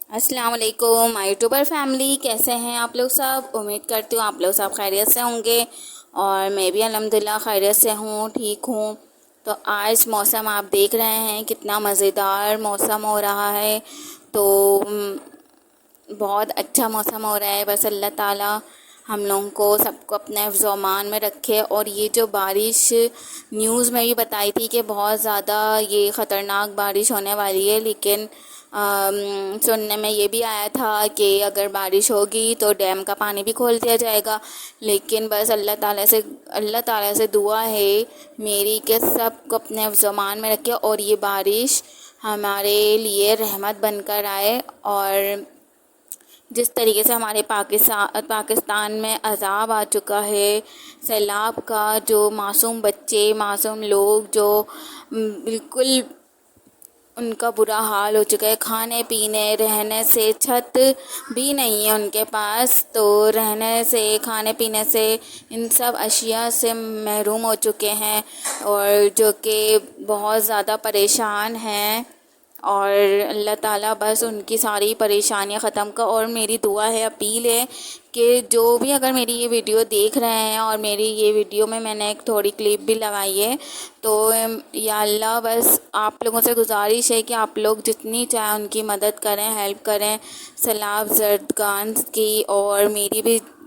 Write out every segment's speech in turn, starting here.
अस्सलाम वालेकुम my YouTuber family, कैसे हैं आप लोग सब। उम्मीद करती हूँ आप लोग सब खैरियत से होंगे और मैं भी अल्हम्दुलिल्लाह खैरियत से हूँ, ठीक हूँ। तो आज मौसम आप देख रहे हैं कितना मज़ेदार मौसम हो रहा है। तो बहुत अच्छा मौसम हो रहा है। बस अल्लाह ताला हम लोगों को सबको अपने हिफ्ज़-ओ-अमान में रखे। और ये जो बारिश न्यूज़ में भी बताई थी कि बहुत ज़्यादा ये ख़तरनाक बारिश होने वाली है, लेकिन सुनने में ये भी आया था कि अगर बारिश होगी तो डैम का पानी भी खोल दिया जाएगा। लेकिन बस अल्लाह ताला से दुआ है मेरी कि सबको अपने हिफ्ज़-ओ-अमान में रखे और ये बारिश हमारे लिए रहमत बनकर आए। और जिस तरीके से हमारे पाकिस्तान में अज़ाब आ चुका है सैलाब का, जो मासूम बच्चे मासूम लोग जो बिल्कुल उनका बुरा हाल हो चुका है। खाने पीने रहने से छत भी नहीं है उनके पास, तो रहने से खाने पीने से इन सब अशिया से महरूम हो चुके हैं और जो कि बहुत ज़्यादा परेशान हैं। और अल्लाह ताला बस उनकी सारी परेशानियां ख़त्म कर। और मेरी दुआ है, अपील है कि जो भी अगर मेरी ये वीडियो देख रहे हैं, और मेरी ये वीडियो में मैंने एक थोड़ी क्लिप भी लगाई है, तो या अल्लाह बस आप लोगों से गुजारिश है कि आप लोग जितनी चाहे उनकी मदद करें, हेल्प करें सैलाब ज़रदान की। और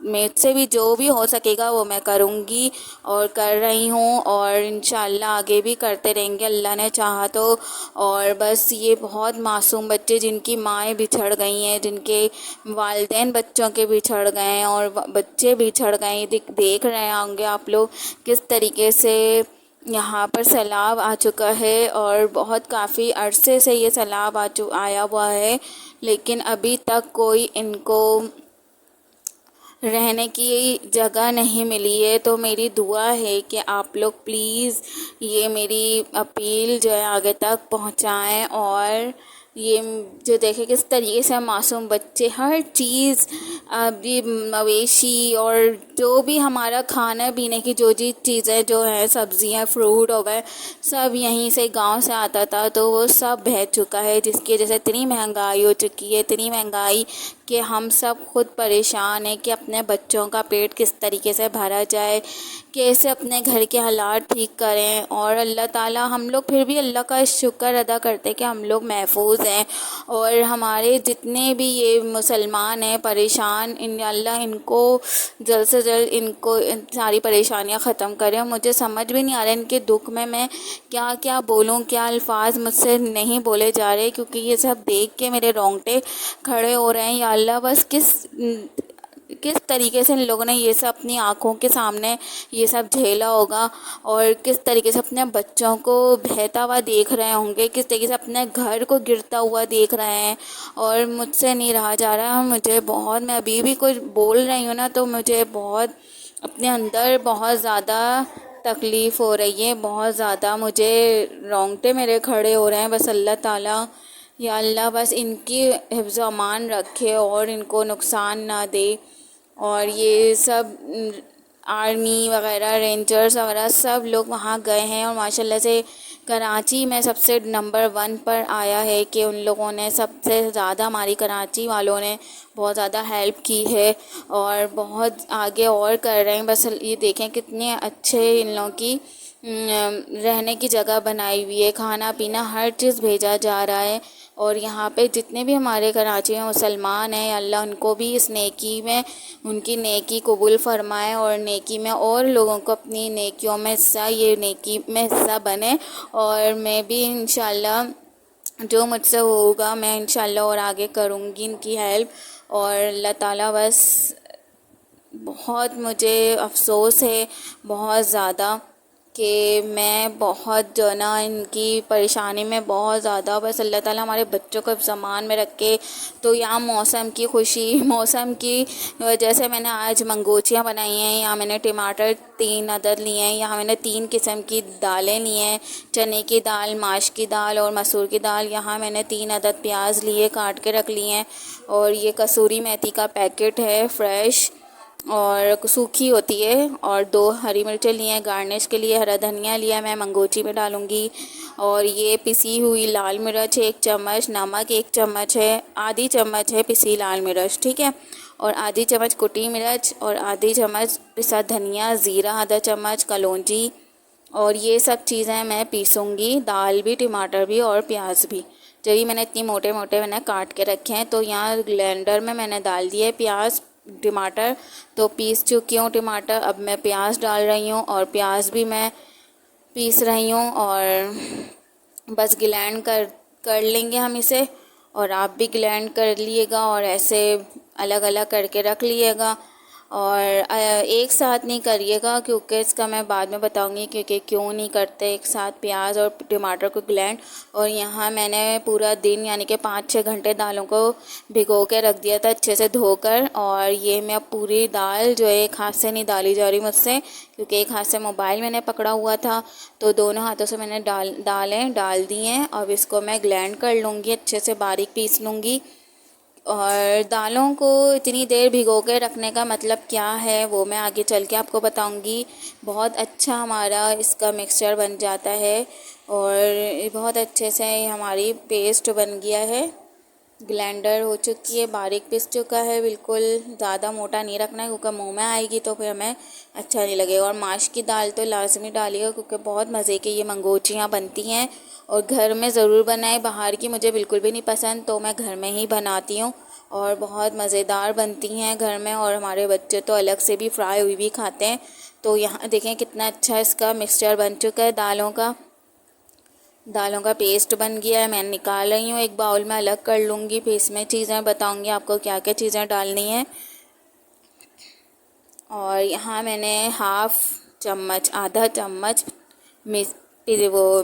मेरे से भी जो भी हो सकेगा वो मैं करूँगी और कर रही हूँ, और इंशाअल्लाह आगे भी करते रहेंगे अल्लाह ने चाहा तो। और बस ये बहुत मासूम बच्चे जिनकी माएँ बिछड़ गई हैं, जिनके वालिदैन बच्चों के बिछड़ गए हैं और बच्चे बिछड़ गए हैं, देख रहे होंगे आप लोग किस तरीके से यहाँ पर सैलाब आ चुका है। और बहुत काफ़ी अरसे से ये सैलाब आया हुआ है, लेकिन अभी तक कोई इनको रहने की जगह नहीं मिली है। तो मेरी दुआ है कि आप लोग प्लीज़ ये मेरी अपील जो है आगे तक पहुंचाएं। और ये जो देखें किस तरीके से मासूम बच्चे हर चीज़, अभी मवेशी और जो भी हमारा खाने पीने की जो जी चीज़ें जो है, सब्जियां फ्रूट हो गए, सब यहीं से गांव से आता था, तो वो सब बह चुका है। जिसकी वजह से इतनी महंगाई हो चुकी है, इतनी महंगाई कि हम सब खुद परेशान हैं कि अपने बच्चों का पेट किस तरीके से भरा जाए, कैसे अपने घर के हालात ठीक करें। और अल्लाह ताला, हम लोग फिर भी अल्लाह का शुक्र अदा करते हैं कि हम लोग महफूज हैं। और हमारे जितने भी ये मुसलमान हैं परेशान, इन अल्लाह इनको जल्द से जल्द इनको सारी परेशानियां ख़त्म करें। मुझे समझ भी नहीं आ रहा इनके दुख में मैं क्या क्या बोलूं, क्या अल्फाज मुझसे नहीं बोले जा रहे, क्योंकि ये सब देख के मेरे रोंगटे खड़े हो रहे हैं। या अल्लाह बस किस तरीके से इन लोगों ने ये सब अपनी आँखों के सामने ये सब झेला होगा, और किस तरीके से अपने बच्चों को बहता हुआ देख रहे होंगे, किस तरीके से अपने घर को गिरता हुआ देख रहे हैं। और मुझसे नहीं रहा जा रहा है, मुझे बहुत, मैं अभी भी कुछ बोल रही हूँ ना तो मुझे बहुत अपने अंदर बहुत ज़्यादा तकलीफ़ हो रही है, बहुत ज़्यादा मुझे रोंगटे मेरे खड़े हो रहे हैं। बस अल्लाह ताला, या अल्लाह बस इनकी हिफ्ज़-ओ-अमान रखे और इनको नुकसान ना दे। और ये सब आर्मी वगैरह, रेंजर्स वगैरह सब लोग वहाँ गए हैं, और माशाल्लाह से कराची में सबसे नंबर 1 पर आया है कि उन लोगों ने सबसे ज़्यादा, हमारी कराची वालों ने बहुत ज़्यादा हेल्प की है और बहुत आगे और कर रहे हैं। बस ये देखें कितने अच्छे इन लोगों की रहने की जगह बनाई हुई है, खाना पीना हर चीज़ भेजा जा रहा है। और यहाँ पे जितने भी हमारे कराची में मुसलमान हैं, अल्लाह उनको भी इस नेकी में, उनकी नेकी कबूल फ़रमाए और नेकी में और लोगों को अपनी नेकियों में हिस्सा, ये नेकी में हिस्सा बने। और मैं भी इंशाल्लाह जो मुझसे होगा मैं इंशाल्लाह और आगे करूँगी इनकी हेल्प। और अल्लाह ताला बस, बहुत मुझे अफ़सोस है बहुत ज़्यादा कि मैं बहुत जो ना इनकी परेशानी में बहुत ज़्यादा, बस अल्लाह ताला हमारे बच्चों को ज़मान में रखे। तो यहाँ मौसम की खुशी, मौसम की वजह से मैंने आज मंगोचियाँ बनाई हैं। यहाँ मैंने टमाटर 3 अदद लिए हैं, यहाँ मैंने 3 किस्म की दालें ली हैं, चने की दाल, माश की दाल और मसूर की दाल। यहाँ मैंने 3 अदद प्याज लिए, काट के रख लिए हैं। और ये कसूरी मेथी का पैकेट है फ्रेश, और सूखी होती है, और 2 हरी मिर्चें लिए हैं। गार्निश के लिए हरा धनिया लिया मैं मंगोची में डालूँगी। और ये पिसी हुई लाल मिर्च 1 चम्मच, नमक 1 चम्मच है, आधी चम्मच है पिसी लाल मिर्च, ठीक है। और आधी चम्मच कुटी मिर्च, और आधी चम्मच पिसा धनिया, ज़ीरा आधा चम्मच, कलौंजी। और ये सब चीज़ें मैं पीसूँगी, दाल भी, टमाटर भी और प्याज भी। जब मैंने इतनी मोटे मोटे मैंने काट के रखे हैं, तो यहाँ ब्लेंडर में मैंने डाल दिए प्याज टमाटर, तो पीस चुकी हूँ टमाटर। अब मैं प्याज डाल रही हूँ, और प्याज भी मैं पीस रही हूँ। और बस ग्लैंड कर लेंगे हम इसे, और आप भी ग्लैंड कर लिएगा, और ऐसे अलग अलग करके रख लिएगा। और एक साथ नहीं करिएगा, क्योंकि इसका मैं बाद में बताऊंगी क्योंकि क्यों नहीं करते एक साथ प्याज और टमाटर को ग्लैंड। और यहाँ मैंने पूरा दिन यानी कि 5-6 घंटे दालों को भिगो के रख दिया था अच्छे से धोकर। और ये मैं अब पूरी दाल जो है एक हाथ से नहीं डाली जा रही मुझसे, क्योंकि एक हाथ से मोबाइल मैंने पकड़ा हुआ था, तो दोनों हाथों से मैंने डाल दी हैं। अब इसको मैं ग्लैंड कर लूँगी, अच्छे से बारीक पीस लूँगी। और दालों को इतनी देर भिगो के रखने का मतलब क्या है वो मैं आगे चल के आपको बताऊंगी। बहुत अच्छा हमारा इसका मिक्सचर बन जाता है, और बहुत अच्छे से हमारी पेस्ट बन गया है। ग्लैंडर हो चुकी है, बारीक पिस चुका है बिल्कुल। ज़्यादा मोटा नहीं रखना है, क्योंकि मुंह में आएगी तो फिर हमें अच्छा नहीं लगेगा। और माश की दाल तो लाजमी डालिएगा, क्योंकि बहुत मज़े की ये मंगोचियाँ बनती हैं। और घर में ज़रूर बनाए, बाहर की मुझे बिल्कुल भी नहीं पसंद, तो मैं घर में ही बनाती हूँ। और बहुत मज़ेदार बनती हैं घर में, और हमारे बच्चे तो अलग से भी फ्राई हुई भी खाते हैं। तो यहाँ देखें कितना अच्छा इसका मिक्सचर बन चुका है दालों का पेस्ट बन गया है। मैं निकाल रही हूँ, एक बाउल में अलग कर लूँगी, फिर इसमें चीज़ें बताऊँगी आपको क्या क्या चीज़ें डालनी है। और यहाँ मैंने आधा चम्मच वो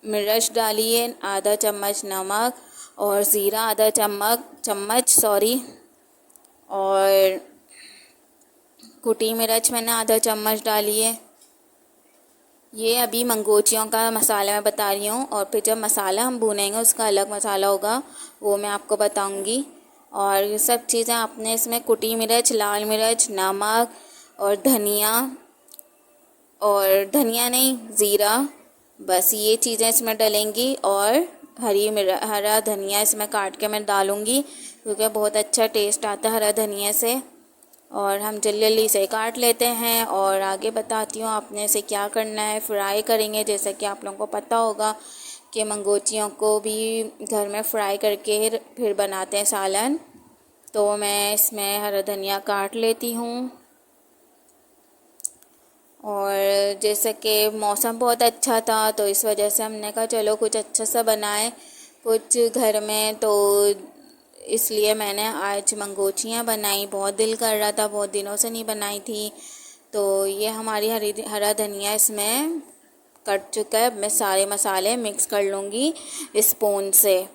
मिर्च डाली है, आधा चम्मच नमक, और ज़ीरा आधा चम्मच और कुटी मिर्च मैंने आधा चम्मच डाली है। ये अभी मंगोचियों का मसाला मैं बता रही हूँ, और फिर जब मसाला हम भूनेंगे उसका अलग मसाला होगा, वो मैं आपको बताऊँगी। और ये सब चीज़ें आपने इसमें कुटी मिर्च, लाल मिर्च, नमक और धनिया नहीं, ज़ीरा, बस ये चीज़ें इसमें डलेंगी। और हरा धनिया इसमें काट के मैं डालूँगी, क्योंकि बहुत अच्छा टेस्ट आता है हरा धनिया से। और हम जल्दी जल्दी से काट लेते हैं, और आगे बताती हूँ आपने इसे क्या करना है। फ्राई करेंगे, जैसा कि आप लोगों को पता होगा कि मंगोचियों को भी घर में फ्राई करके फिर बनाते हैं सालन। तो मैं इसमें हरा धनिया काट लेती हूँ। और जैसे कि मौसम बहुत अच्छा था, तो इस वजह से हमने कहा चलो कुछ अच्छा सा बनाएं कुछ घर में, तो इसलिए मैंने आज मंगोचियाँ बनाई। बहुत दिल कर रहा था, बहुत दिनों से नहीं बनाई थी। तो ये हमारी हरा धनिया इसमें कट चुका है। अब मैं सारे मसाले मिक्स कर लूँगी स्पून से,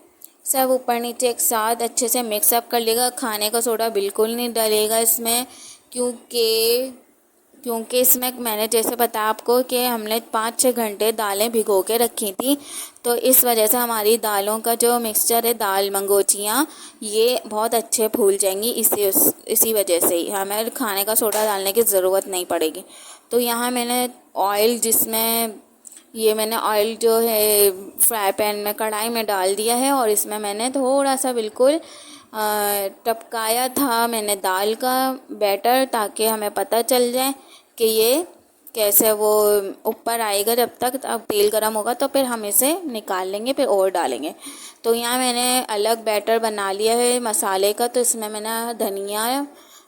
सब ऊपर नीचे एक साथ अच्छे से मिक्सअप कर लेगा। खाने का सोडा बिल्कुल नहीं डलेगा इसमें, क्योंकि इसमें मैंने जैसे बताया आपको कि हमने 5-6 घंटे दालें भिगो के रखी थी, तो इस वजह से हमारी दालों का जो मिक्सचर है, दाल मंगोचियाँ, ये बहुत अच्छे फूल जाएंगी। इसी वजह से ही हमें खाने का सोडा डालने की ज़रूरत नहीं पड़ेगी। तो यहाँ मैंने ऑयल जो है फ्राई पैन में, कढ़ाई में डाल दिया है, और इसमें मैंने थोड़ा सा बिल्कुल टपकाया था मैंने दाल का बैटर, ताकि हमें पता चल जाए कि ये कैसे वो ऊपर आएगा। जब तक अब तेल गर्म होगा तो फिर हम इसे निकाल लेंगे, फिर और डालेंगे। तो यहाँ मैंने अलग बैटर बना लिया है मसाले का। तो इसमें मैंने धनिया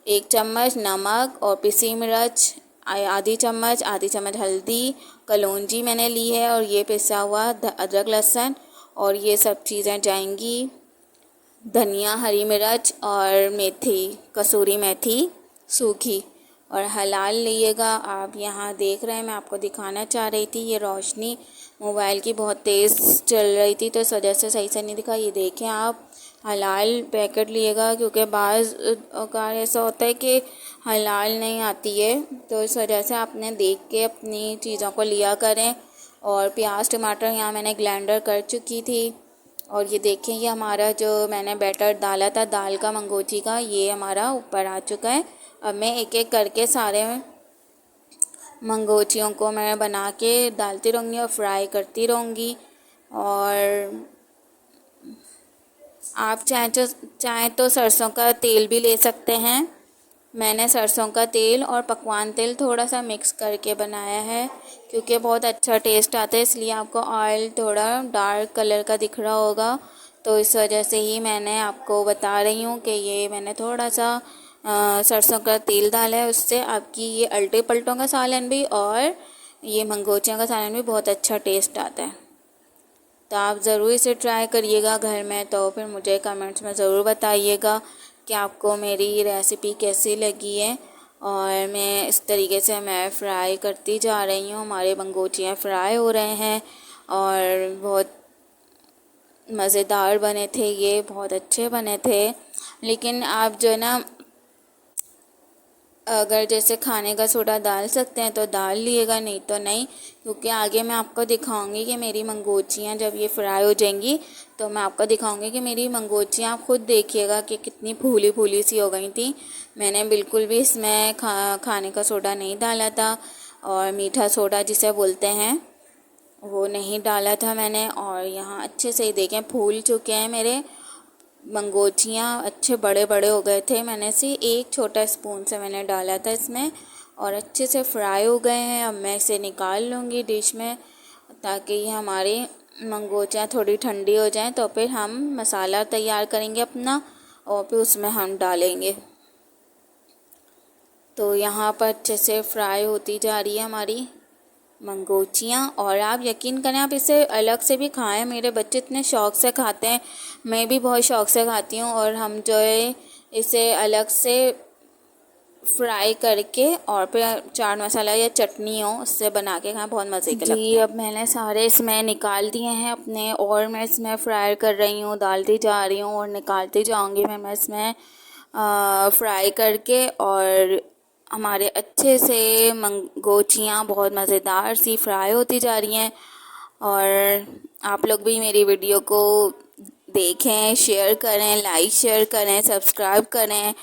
1 चम्मच, नमक और पिसी मिर्च आधी चम्मच हल्दी, कलौंजी मैंने ली है, और ये पिसा हुआ अदरक लहसुन, और ये सब चीज़ें जाएंगी। धनिया, हरी मिर्च और मेथी, कसूरी मेथी सूखी, और हलाल लीजिएगा। आप यहाँ देख रहे हैं, मैं आपको दिखाना चाह रही थी, ये रोशनी मोबाइल की बहुत तेज़ चल रही थी, तो इस वजह से सही से नहीं दिखा। ये देखें, आप हलाल पैकेट लिएगा, क्योंकि बाज़ औक़ात ऐसा होता है कि हलाल नहीं आती है, तो इस वजह से आपने देख के अपनी चीज़ों को लिया करें। और प्याज टमाटर यहाँ मैंने ग्राइंडर कर चुकी थी। और ये देखें, ये हमारा जो मैंने बैटर डाला था दाल का मंगोची का, ये हमारा ऊपर आ चुका है। अब मैं एक एक करके सारे मंगोचियों को मैं बना के डालती रहूँगी और फ्राई करती रहूँगी। और आप चाहें तो सरसों का तेल भी ले सकते हैं। मैंने सरसों का तेल और पकवान तेल थोड़ा सा मिक्स करके बनाया है, क्योंकि बहुत अच्छा टेस्ट आता है, इसलिए आपको ऑयल थोड़ा डार्क कलर का दिख रहा होगा। तो इस वजह से ही मैंने आपको बता रही हूँ कि ये मैंने थोड़ा सा सरसों का तेल डाला है, उससे आपकी ये अल्टे पलटों का सालन भी और ये मंगोचियों का सालन भी बहुत अच्छा टेस्ट आता है। तो आप ज़रूर इसे ट्राई करिएगा घर में। तो फिर मुझे कमेंट्स में ज़रूर बताइएगा कि आपको मेरी रेसिपी कैसी लगी है। और मैं इस तरीके से मैं फ्राई करती जा रही हूँ। हमारे मंगोचियाँ फ्राई हो रहे हैं और बहुत मज़ेदार बने थे, ये बहुत अच्छे बने थे। लेकिन आप जो है ना, अगर जैसे खाने का सोडा डाल सकते हैं तो डाल लिएगा, नहीं तो नहीं, क्योंकि आगे मैं आपको दिखाऊंगी कि मेरी मंगोचियाँ जब ये फ्राई हो जाएंगी तो मैं आपको दिखाऊंगी कि मेरी मंगोचियाँ, आप खुद देखिएगा कि कितनी फूली फूली सी हो गई थी। मैंने बिल्कुल भी इसमें खाने का सोडा नहीं डाला था, और मीठा सोडा जिसे बोलते हैं वो नहीं डाला था मैंने। और यहाँ अच्छे से ही देखें फूल चुके हैं मेरे मंगोचियाँ, अच्छे बड़े बड़े हो गए थे। मैंने से एक छोटा स्पून से मैंने डाला था इसमें, और अच्छे से फ्राई हो गए हैं। अब मैं इसे निकाल लूँगी डिश में, ताकि ये हमारी मंगोचियाँ थोड़ी ठंडी हो जाएं, तो फिर हम मसाला तैयार करेंगे अपना और फिर उसमें हम डालेंगे। तो यहाँ पर अच्छे से फ्राई होती जा रही है हमारी मंगोचियाँ। और आप यकीन करें, आप इसे अलग से भी खाएं, मेरे बच्चे इतने शौक़ से खाते हैं, मैं भी बहुत शौक़ से खाती हूँ। और हम जो है इसे अलग से फ्राई करके और फिर चाट मसाला या चटनी हो उससे बना के खाएं, बहुत मज़े के लगते हैं। अब मैंने सारे इसमें निकाल दिए हैं अपने, और मैं इसमें फ्राई कर रही हूँ, डालती जा रही हूँ और निकालती जाऊँगी मैं इसमें फ्राई करके। और हमारे अच्छे से मंगोचियाँ बहुत मज़ेदार सी फ्राई होती जा रही हैं। और आप लोग भी मेरी वीडियो को देखें, शेयर करें, लाइक शेयर करें, सब्सक्राइब करें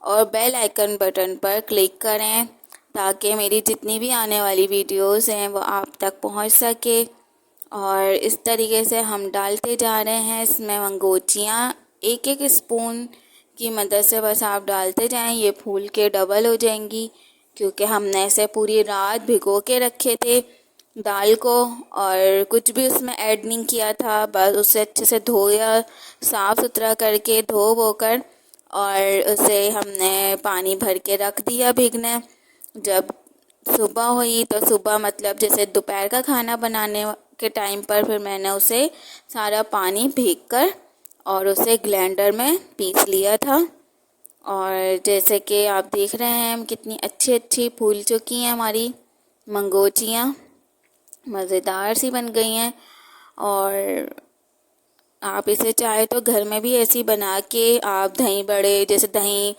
और बेल आइकन बटन पर क्लिक करें, ताकि मेरी जितनी भी आने वाली वीडियोस हैं वो आप तक पहुंच सके। और इस तरीके से हम डालते जा रहे हैं इसमें मंगोचियाँ, एक एक स्पून की मदद से बस आप डालते जाएं, ये फूल के डबल हो जाएंगी। क्योंकि हमने इसे पूरी रात भिगो के रखे थे दाल को, और कुछ भी उसमें ऐड नहीं किया था, बस उसे अच्छे से धोया, साफ़ सुथरा करके धो बोकर, और उसे हमने पानी भर के रख दिया भीगने। जब सुबह हुई तो सुबह मतलब जैसे दोपहर का खाना बनाने के टाइम पर फिर मैंने उसे सारा पानी भीग कर और उसे ग्राइंडर में पीस लिया था। और जैसे कि आप देख रहे हैं कितनी अच्छी अच्छी फूल चुकी हैं हमारी मंगोचियाँ, मज़ेदार सी बन गई हैं। और आप इसे चाहे तो घर में भी ऐसी बना के आप दही बड़े, जैसे दही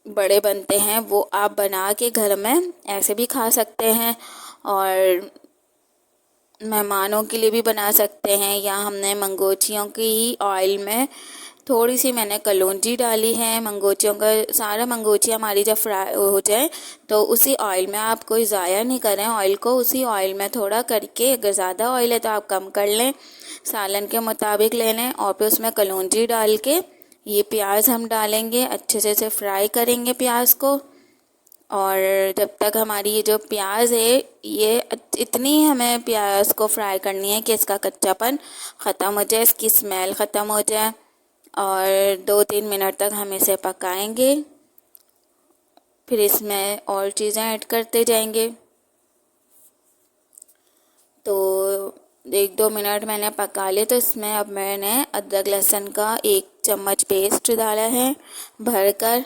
बड़े बनते हैं, वो आप बना के घर में ऐसे भी खा सकते हैं, और मेहमानों के लिए भी बना सकते हैं। या हमने मंगोचियों की ही ऑयल में थोड़ी सी मैंने कलौंजी डाली है, मंगोचियों का सारा मंगोचियाँ हमारी जब फ्राई हो जाए तो उसी ऑयल में, आप कोई ज़ाया नहीं करें ऑयल को, उसी ऑयल में थोड़ा करके, अगर ज़्यादा ऑयल है तो आप कम कर लें, सालन के मुताबिक ले लें। और फिर उसमें कलौंजी डाल के ये प्याज हम डालेंगे, अच्छे से फ्राई करेंगे प्याज को। और जब तक हमारी ये जो प्याज है, ये इतनी हमें प्याज को फ्राई करनी है कि इसका कच्चापन ख़त्म हो जाए, इसकी स्मेल ख़त्म हो जाए। और 2-3 मिनट तक हम इसे पकाएंगे, फिर इसमें और चीज़ें ऐड करते जाएंगे। तो 1-2 मिनट मैंने पका लिए, तो इसमें अब मैंने अदरक लहसुन का 1 चम्मच पेस्ट डाला है भरकर,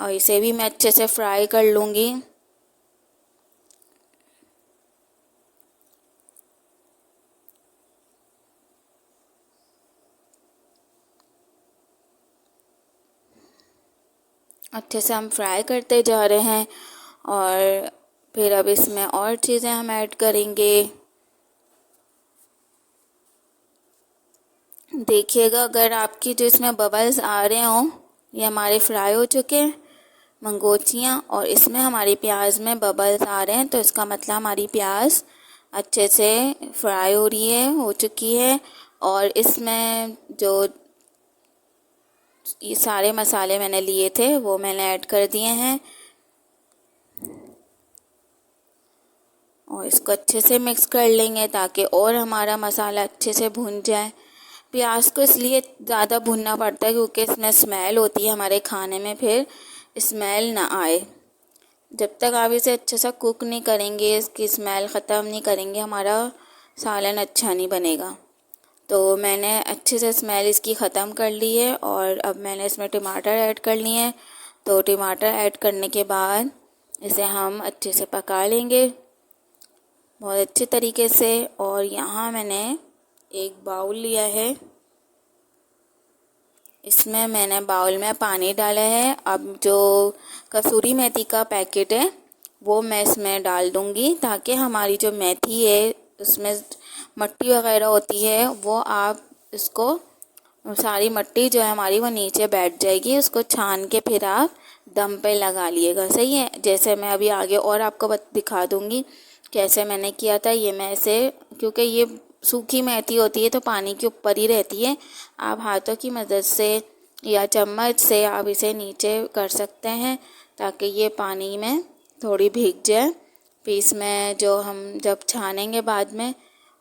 और इसे भी मैं अच्छे से फ्राई कर लूँगी। अच्छे से हम फ्राई करते जा रहे हैं, और फिर अब इसमें और चीज़ें हम ऐड करेंगे। देखिएगा अगर आपकी जो इसमें बबल्स आ रहे हों ये हमारे फ्राई हो चुके हैं मंगोचियाँ, और इसमें हमारी प्याज में बबल्स आ रहे हैं, तो इसका मतलब हमारी प्याज अच्छे से फ्राई हो रही है, हो चुकी है। और इसमें जो ये सारे मसाले मैंने लिए थे वो मैंने ऐड कर दिए हैं, और इसको अच्छे से मिक्स कर लेंगे ताकि और हमारा मसाला अच्छे से भुन जाए। प्याज को इसलिए ज़्यादा भुनना पड़ता है क्योंकि इसमें स्मेल होती है, हमारे खाने में फिर स्मेल ना आए। जब तक आप इसे अच्छे से कुक नहीं करेंगे, इसकी स्मेल ख़त्म नहीं करेंगे, हमारा सालन अच्छा नहीं बनेगा। तो मैंने अच्छे से स्मेल इसकी ख़त्म कर ली है, और अब मैंने इसमें टमाटर ऐड कर लिए हैं। तो टमाटर ऐड करने के बाद इसे हम अच्छे से पका लेंगे बहुत अच्छे तरीके से। और यहाँ मैंने एक बाउल लिया है, इसमें मैंने बाउल में पानी डाला है। अब जो कसूरी मेथी का पैकेट है वो मैं इसमें डाल दूँगी, ताकि हमारी जो मेथी है उसमें मट्टी वगैरह होती है वो आप इसको सारी मट्टी जो है हमारी वो नीचे बैठ जाएगी। उसको छान के फिर आप दम पे लगा लिएगा, सही है। जैसे मैं अभी आगे और आपको दिखा दूँगी कैसे मैंने किया था। ये मैं ऐसे, क्योंकि ये सूखी मेथी होती है तो पानी के ऊपर ही रहती है, आप हाथों की मदद से या चम्मच से आप इसे नीचे कर सकते हैं ताकि ये पानी में थोड़ी भीग जाए। फिर इसमें जो हम जब छानेंगे बाद में,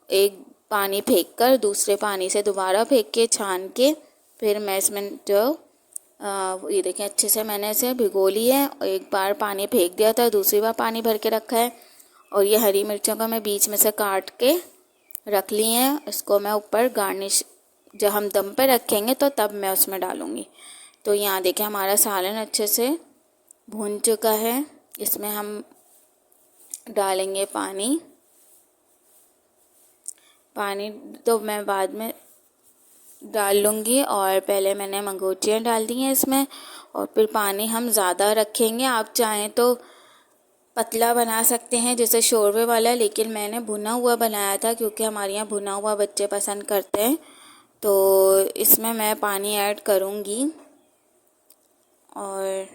एक पानी फेंक कर दूसरे पानी से दोबारा फेंक के छान के फिर मैं इसमें जो ये देखें अच्छे से मैंने इसे भिगो ली है। एक बार पानी फेंक दिया था, दूसरी बार पानी भर के रखा है। और ये हरी मिर्चों को मैं बीच में से काट के रख ली हैं, इसको मैं ऊपर गार्निश जब हम दम पे रखेंगे तो तब मैं उसमें डालूँगी। तो यहाँ देखें हमारा सालन अच्छे से भून चुका है। इसमें हम डालेंगे पानी तो मैं बाद में डाल लूँगी, और पहले मैंने मंगोचियाँ डाल दी हैं इसमें, और फिर पानी हम ज़्यादा रखेंगे। आप चाहें तो पतला बना सकते हैं जैसे शोरबे वाला, लेकिन मैंने भुना हुआ बनाया था क्योंकि हमारे यहाँ भुना हुआ बच्चे पसंद करते हैं। तो इसमें मैं पानी ऐड करूँगी, और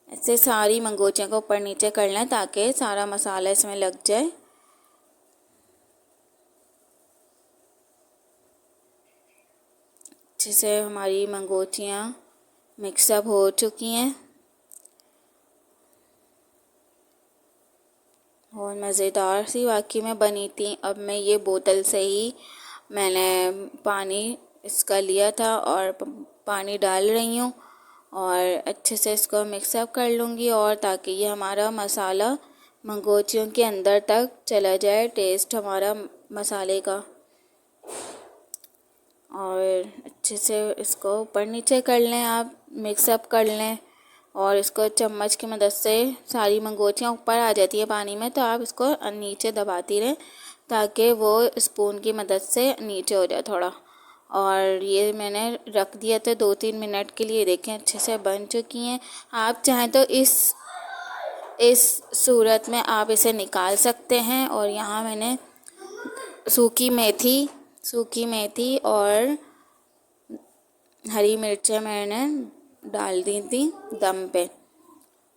ऐसे सारी मंगोचियों को ऊपर नीचे कर लें ताकि सारा मसाला इसमें लग जाए। अच्छे से हमारी मंगोचियाँ मिक्सअप हो चुकी हैं और मज़ेदार सी वाकई में बनी थी। अब मैं ये बोतल से ही मैंने पानी इसका लिया था और पानी डाल रही हूँ, और अच्छे से इसको मिक्सअप कर लूँगी, और ताकि ये हमारा मसाला मंगोचियों के अंदर तक चला जाए, टेस्ट हमारा मसाले का। और अच्छे से इसको ऊपर नीचे कर लें, आप मिक्सअप कर लें, और इसको चम्मच की मदद से सारी मंगोचियाँ ऊपर आ जाती है पानी में, तो आप इसको नीचे दबाती रहें ताकि वो स्पून की मदद से नीचे हो जाए थोड़ा। और ये मैंने रख दिया था 2-3 मिनट के लिए। देखें अच्छे से बन चुकी हैं। आप चाहें तो इस सूरत में आप इसे निकाल सकते हैं। और यहाँ मैंने सूखी मेथी और हरी मिर्चें मैंने डाल दी थी दम पे।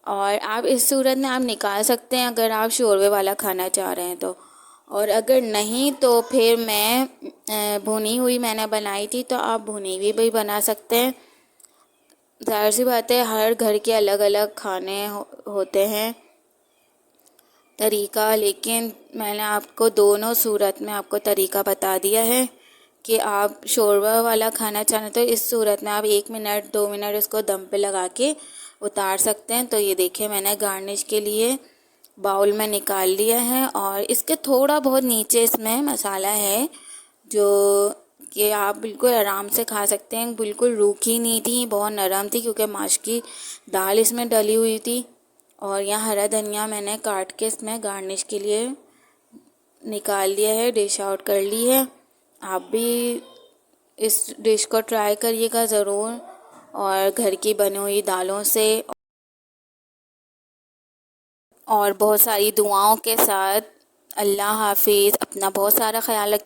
और आप इस सूरत में आप निकाल सकते हैं अगर आप शोरबे वाला खाना चाह रहे हैं तो। और अगर नहीं तो फिर मैं भुनी हुई मैंने बनाई थी, तो आप भुनी हुई भी बना सकते हैं। ज़ाहिर सी बात है हर घर के अलग अलग खाने होते हैं तरीका, लेकिन मैंने आपको दोनों सूरत में आपको तरीका बता दिया है कि आप शोरबा वाला खाना चाहें तो इस सूरत में आप 1 मिनट 2 मिनट इसको दम पे लगा के उतार सकते हैं। तो ये देखिए मैंने गार्निश के लिए बाउल में निकाल लिया है, और इसके थोड़ा बहुत नीचे इसमें मसाला है जो कि आप बिल्कुल आराम से खा सकते हैं। बिल्कुल रूखी नहीं थी, बहुत नरम थी क्योंकि माश की दाल इसमें डली हुई थी। और यहाँ हरा धनिया मैंने काट के इसमें गार्निश के लिए निकाल लिया है, डिश आउट कर ली है। आप भी इस डिश को ट्राई करिएगा ज़रूर, और घर की बनी हुई दालों से और बहुत सारी दुआओं के साथ। अल्लाह हाफिज़। अपना बहुत सारा ख्याल रखिए।